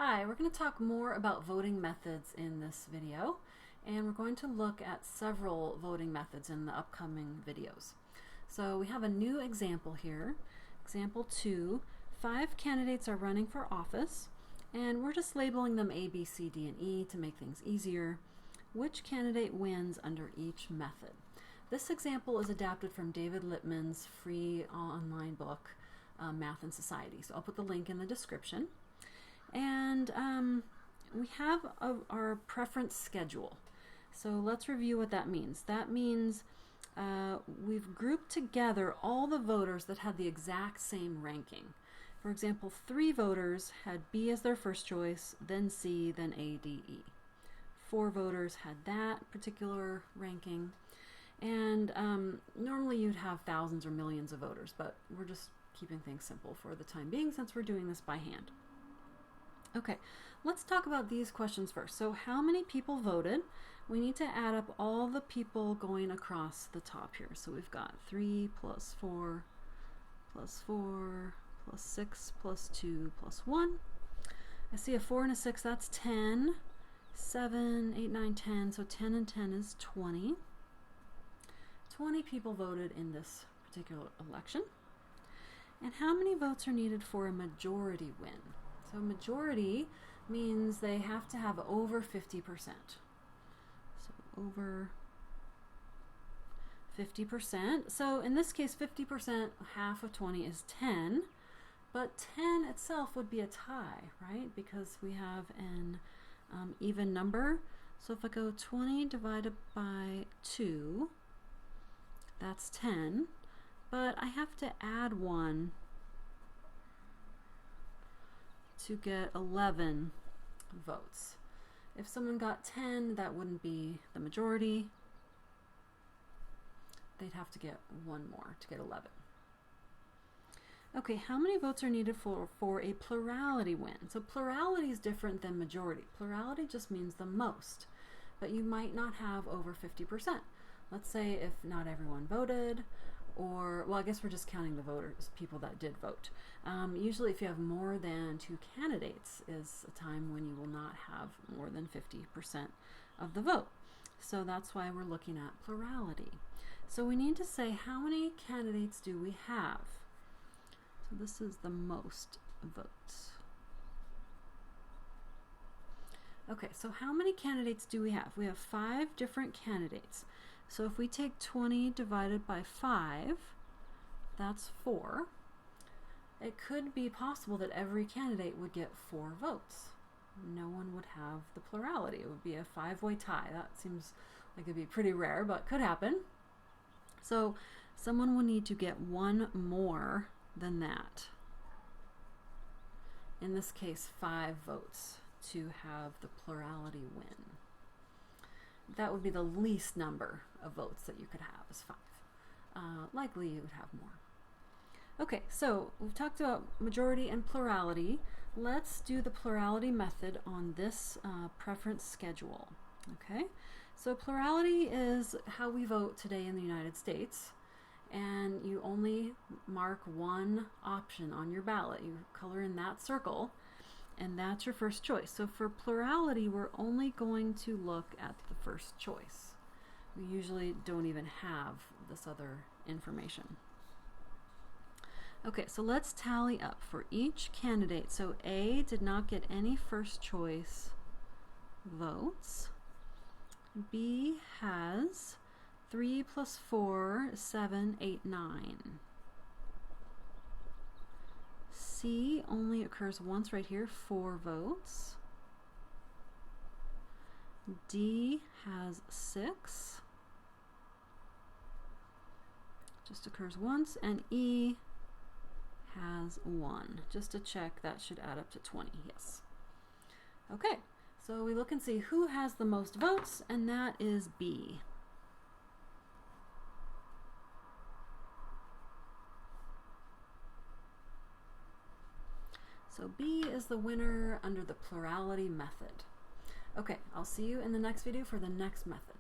Hi, we're going to talk more about voting methods in this video, and we're going to look at several voting methods in the upcoming videos. So we have a new example here. Example 2, 5 candidates are running for office, and we're just labeling them A, B, C, D, and E to make things easier. Which candidate wins under each method? This example is adapted from David Lippman's free online book, Math and Society. So I'll put the link in the description. And we have our preference schedule. So let's review what that means. That means we've grouped together all the voters that had the exact same ranking. For example, 3 voters had B as their first choice, then C, then A, D, E. 4 voters had that particular ranking. And normally you'd have thousands or millions of voters, but we're just keeping things simple for the time being since we're doing this by hand. Okay, let's talk about these questions first. So how many people voted? We need to add up all the people going across the top here. So we've got 3 plus 4 plus 4 plus 6 plus 2 plus 1. I see a 4 and a 6, that's 10. 7, 8, 9, 10, so 10 and 10 is 20. 20 people voted in this particular election. And how many votes are needed for a majority win? So majority means they have to have over 50%. So over 50%. So in this case, 50%, half of 20 is 10. But 10 itself would be a tie, right? Because we have an even number. So if I go 20 divided by 2, that's 10. But I have to add 1 to get 11 votes. If someone got 10, that wouldn't be the majority. They'd have to get 1 more to get 11. Okay, how many votes are needed for a plurality win? So plurality is different than majority. Plurality just means the most, but you might not have over 50%. Let's say if not everyone voted, or, well, I guess we're just counting the voters, people that did vote. Usually if you have more than 2 candidates is a time when you will not have more than 50% of the vote. So that's why we're looking at plurality. So we need to say how many candidates do we have? So this is the most votes. Okay, so how many candidates do we have? We have 5 different candidates. So if we take 20 divided by 5, that's 4. It could be possible that every candidate would get 4 votes. No one would have the plurality. It would be a 5-way tie. That seems like it'd be pretty rare, but could happen. So someone will need to get 1 more than that. In this case, 5 votes to have the plurality win. That would be the least number of votes that you could have is 5. Likely you would have more. Okay, so we've talked about majority and plurality. Let's do the plurality method on this preference schedule. Okay, so plurality is how we vote today in the United States, and you only mark one option on your ballot. You color in that circle, and that's your first choice. So for plurality, we're only going to look at the first choice. We usually don't even have this other information. Okay, so let's tally up for each candidate. So A did not get any first choice votes. B has 3 plus 4, 7, 8, 9. C only occurs once right here, 4 votes. D has 6. Just occurs once. And E has 1. Just to check, that should add up to 20, yes. Okay, so we look and see who has the most votes, and that is B. So B is the winner under the plurality method. Okay, I'll see you in the next video for the next method.